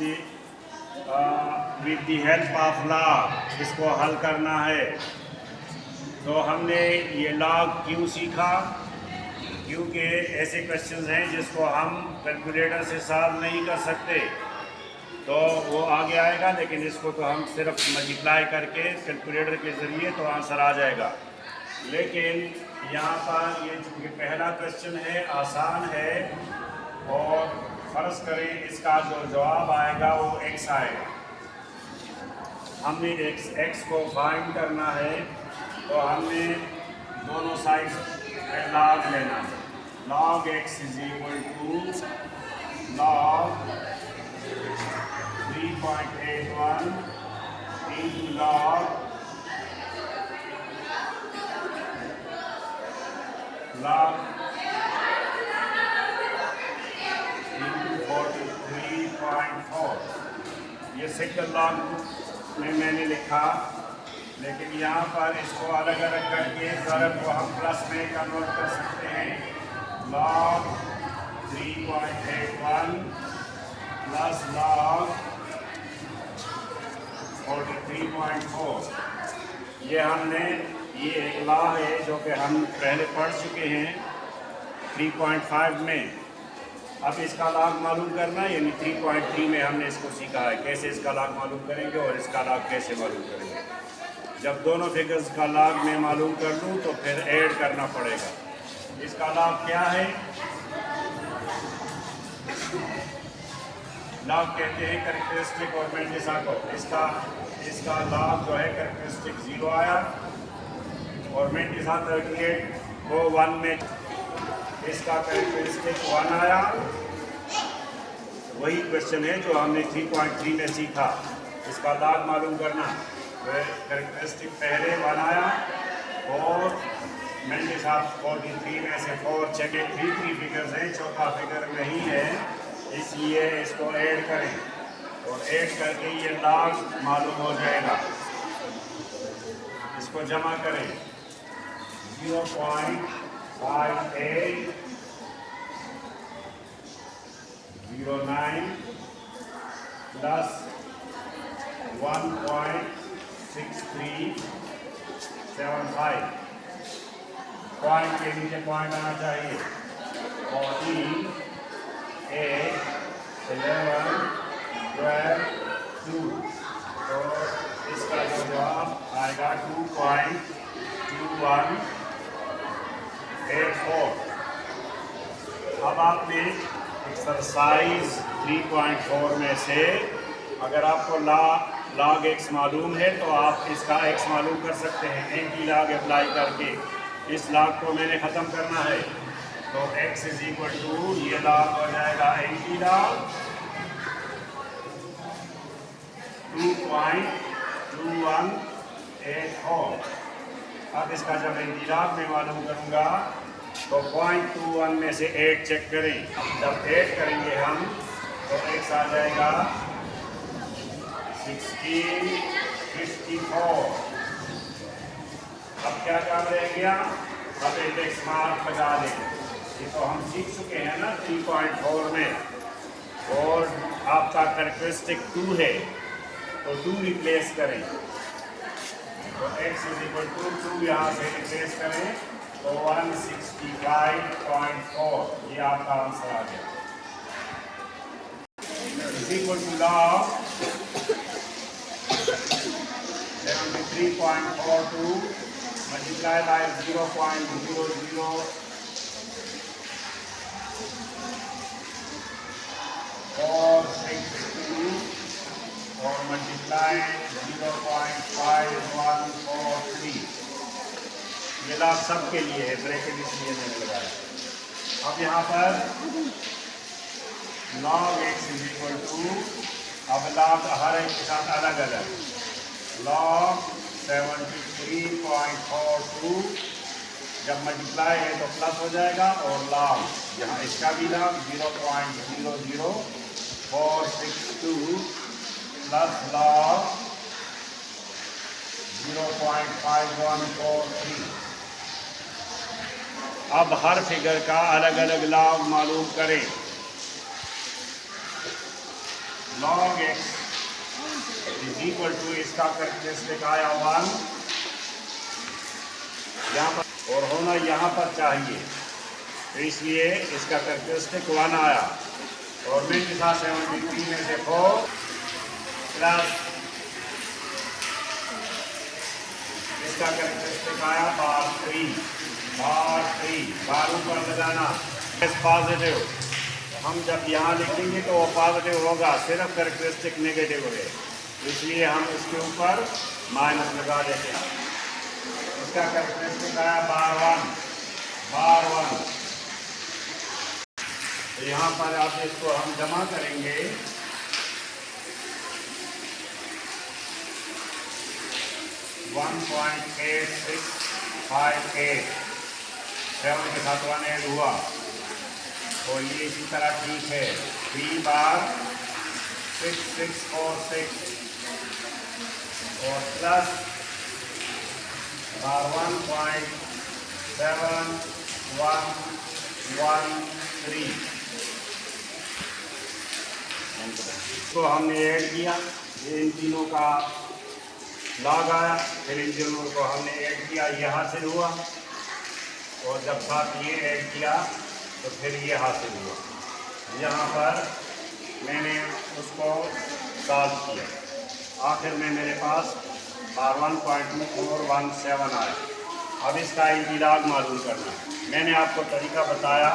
With the help of log इसको हल करना है। तो हमने ये लॉग क्यों सीखा? क्योंकि ऐसे क्वेश्चंस हैं जिसको हम कैलकुलेटर से सॉल्व नहीं कर सकते, तो वो आगे आएगा, लेकिन इसको तो हम सिर्फ मल्टीप्लाई करके कैलकुलेटर के ज़रिए तो आंसर आ जाएगा। लेकिन यहाँ पर ये चूँकि पहला क्वेश्चन है, आसान है, और फ़र्ज़ करें इसका जो जवाब आएगा वो x आएगा। हमने x को फाइंड करना है, तो हमने दोनों साइड पे लॉग लेना है। log x is equal to log 3.81 into log 43.4। ये सेकंड लॉग में मैंने लिखा, लेकिन यहाँ पर इसको अलग अलग करके ज़रूर को हम प्लस में कन्वर्ट कर सकते हैं। log 3.81 plus log 43.4। ये हमने ये एक लॉ है जो कि हम पहले पढ़ चुके हैं 3.5 में। अब इसका लॉग मालूम करना है, यानी 3.3 में हमने इसको सीखा है कैसे इसका लॉग मालूम करेंगे और इसका लॉग कैसे मालूम करेंगे। जब दोनों फिगर्स का लॉग में मालूम कर लूँ तो फिर ऐड करना पड़ेगा। इसका लॉग क्या है? लॉग कहते हैं कैरेक्टरिस्टिक और मेंडिसा को। इसका लॉग जो है कैरेक्टरिस्टिक 0 आया और मेंडिसा 38 को 1 में, इसका कैरेक्टरिस्टिक 1 आया। वही क्वेश्चन है जो हमने 3.3 में सीखा। इसका लॉग मालूम करना, कैरेक्टरिस्टिक पहले 1 आया और मेंडिसा 43 में से 4 चेक 3 फिगर्स हैं, चौथा फिगर नहीं है, इसलिए इसको ऐड करें और ऐड करके ये लॉग मालूम हो जाएगा। इसको जमा करें 0.5809 प्लस 1.6375। पॉइंट के नीचे पॉइंट आना चाहिए। 14 8 11 12 2। तो इसका जो जवाब आएगा 2.2184। अब आपने एक्सरसाइज 3.4 में से अगर आपको log x मालूम है तो आप इसका x मालूम कर सकते हैं एंटी लॉग अप्लाई करके। इस लॉग को मैंने ख़त्म करना है, तो x इज इक्वल टू ये लॉग हो जाएगा एंटी लॉग 2.2184। अब इसका जब एंटी लॉग में मालूम करूँगा तो 0.21 में से 8 चेक करें। जब 8 करेंगे हम तो x आ जाएगा 1654। अब क्या काम रह गया? अब इंडेक्स मार्क लगा दें। ये तो हम सीख चुके हैं ना 3.4 में। और आपका कैरेक्टरिस्टिक 2 है तो 2 रिप्लेस करें, तो x इज इक्वल टू 2 यहाँ से रिप्लेस करें तो 165.4। ये आपका आंसर आ गया। Is equal to log 73.42 multiplied by 0.00 462 और मल्टीप्लाई 0.5143। ये लाभ सबके लिए है, ब्रैकेट इसलिए मैंने लगाया। अब यहाँ पर log x is equal to, अब log हर एक के साथ अलग अलग, log 73.42 जब मल्टीप्लाई है तो प्लस हो जाएगा, और log यहाँ इसका भी log 0.00462 प्लस log 0.5143। अब हर फिगर का अलग अलग log मालूम करें। log x is equal to, इसका कैरेक्टरिस्टिक आया 1 यहाँ पर, और होना यहाँ पर चाहिए, तो इसलिए इसका कैरेक्टरिस्टिक 1 आया। और मैं के साथ 73 में से 4 प्लस इसका कैरेक्टरिस्टिक आया बार 3 बार ऊपर लगाना पॉजिटिव। हम जब यहाँ लिखेंगे तो वो पॉजिटिव होगा, सिर्फ कैरेक्टरिस्टिक नेगेटिव है, इसलिए हम इसके ऊपर माइनस लगा देते हैं। इसका कैरेक्टरिस्टिक आया बार 1। तो यहाँ पर आप इसको हम जमा करेंगे, 1.8658 7 के साथ 1 ऐड हुआ, और ये इसी तरह ठीक है। 3 बार 6646 और प्लस बार 1.7113 तो हमने ऐड किया, ये इन तीनों का लॉग आया, फिर इन तीनों को हमने ऐड किया, यहाँ से हुआ, और जब साथ ये ऐड किया तो फिर ये हासिल हुआ। यहाँ पर मैंने उसको सॉल्व किया, आखिर में मेरे पास बार 1.2417 आया। अब इसका इंतजाम मालूम करना है। मैंने आपको तरीका बताया,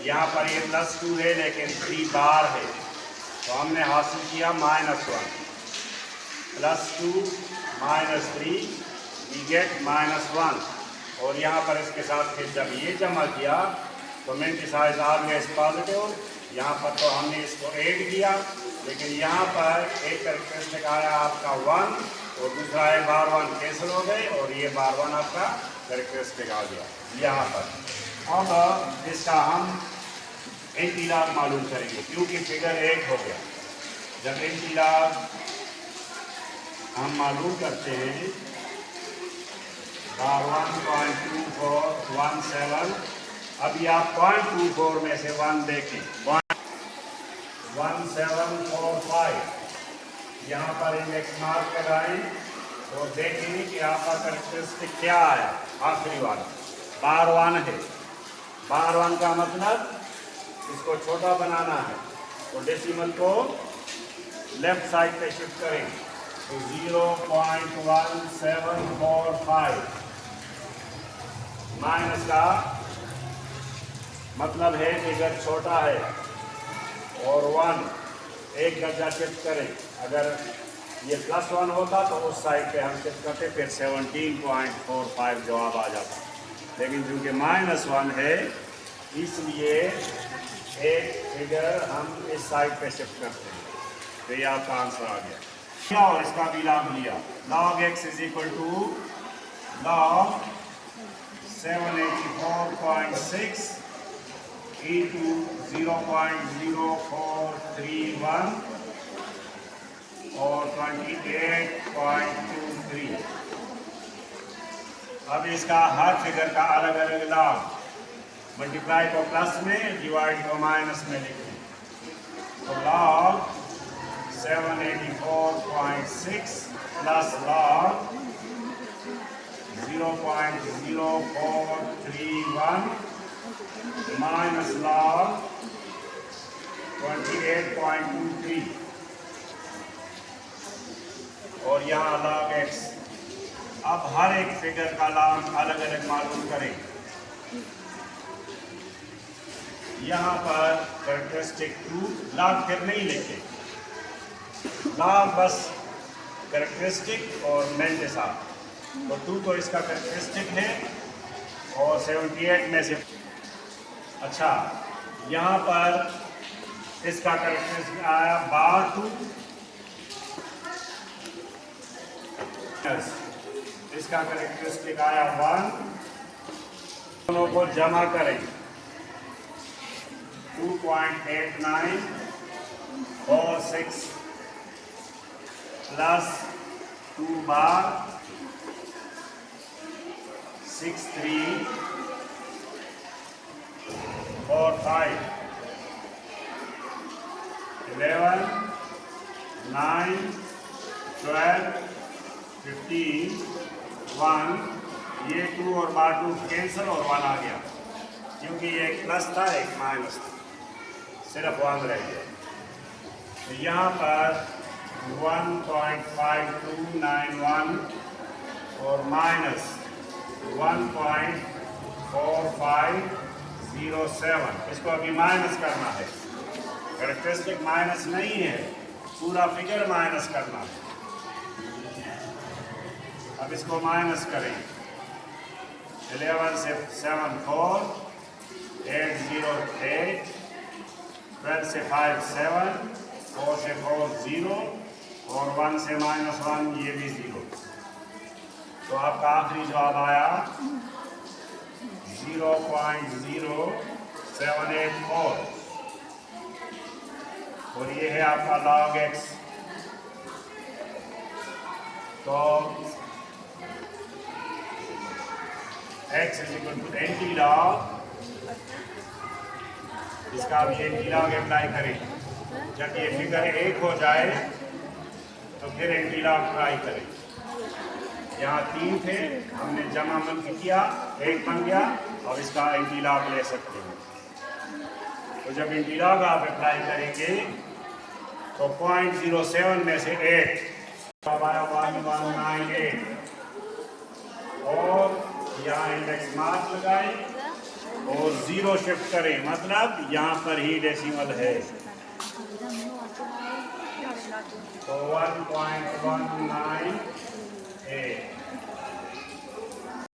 यहाँ पर ये +2 है लेकिन 3 बार है, तो हमने हासिल किया -1 +2 -3 वी गेट -1, और यहाँ पर इसके साथ फिर जब ये जमा किया तो मेंटी साइज ऑलवेज पॉजिटिव। यहाँ पर तो हमने इसको ऐड किया, लेकिन यहाँ पर एक कैरेक्टरिस्टिक आया आपका 1 और दूसरा है बार 1 कैंसिल हो गए, और ये बार 1 आपका कैरेक्टरिस्टिक आ गया यहाँ पर। अब इसका हम इंटीलॉग मालूम करेंगे, क्योंकि फिगर 1 हो गया। जब इंटीलॉग हम मालूम करते हैं बार 1.2417, अभी आप 0.24 में से 1 देखें, 1745, यहाँ पर इंडेक्स मार्क लगाएं और देखें कि आपका कैरेक्टरिस्टिक क्या आया। आखिरी वाला बार 1 है, बार 1 का मतलब इसको छोटा बनाना है, तो डेसिमल को लेफ्ट साइड पे शिफ्ट करें, तो 0.1745 माइनस का मतलब है कि अगर छोटा है, और 1 एक दर्जा शिफ्ट करें। अगर ये +1 होता तो उस साइड पे हम शिफ्ट करते, फिर 17.45 जवाब आ जाता, लेकिन चूँकि -1 है इसलिए एक फिगर हम इस साइड पे शिफ्ट करते हैं, तो ये आपका आंसर आ गया। और इसका भी लॉग लिया, log x is equal to log 784.6 into 0.0431 और 28.23। अब इसका हर फिगर का अलग अलग लॉग, मल्टीप्लाई को प्लस में, डिवाइड को माइनस में लिखें, तो log 784.6 plus log 0.0431 minus log 28.23, और यहाँ log x। अब हर एक फिगर का लॉग अलग अलग मालूम करें। यहाँ पर कैरेक्टरिस्टिक 2 लॉग फिर नहीं लिखे, लॉग बस कैरेक्टरिस्टिक और मेन के साथ, तो 2 तो इसका कैरेक्टरिस्टिक है, और 78 में से अच्छा यहाँ पर इसका कैरेक्टरिस्टिक आया बार 2, इसका कैरेक्टरिस्टिक आया 1, दोनों को जमा करें 2.8946 प्लस 2 बार 6345 11 9, 12, 15, 1, ये 2 और बार 2 कैंसिल और 1 आ गया, क्योंकि ये एक प्लस था एक माइनस था, सिर्फ 1 रह गया। तो यहाँ पर 1.5291 और माइनस 1.4507, इसको अभी माइनस करना है। कैरेक्टरिस्टिक माइनस नहीं है, पूरा फिगर माइनस करना है। अब इसको माइनस करें। 11 से 7 4, 8 0 8, 12 से 5 7, 4 से 4 0 और 1 से -1 ये भी 0। तो आपका आखिरी जवाब आया 0.0784 और ये है आपका log x। तो x is equal to anti log, इसका आप ये एंटी लॉग अप्लाई करें। जब ये फिगर 1 हो जाए तो फिर एंटी लॉग ट्राई करें। यहाँ 3 थे, हमने जमा मंफी किया, 1 बन गया, और इसका एंटी लॉग ले सकते हैं। तो जब एंटी लॉग आप अप्लाई करेंगे तो 0.07 में से 8 आया 1198 और यहाँ इंडेक्स मार्क लगाएं और 0 शिफ्ट करें, मतलब यहाँ पर ही डेसिमल है। तो 1.198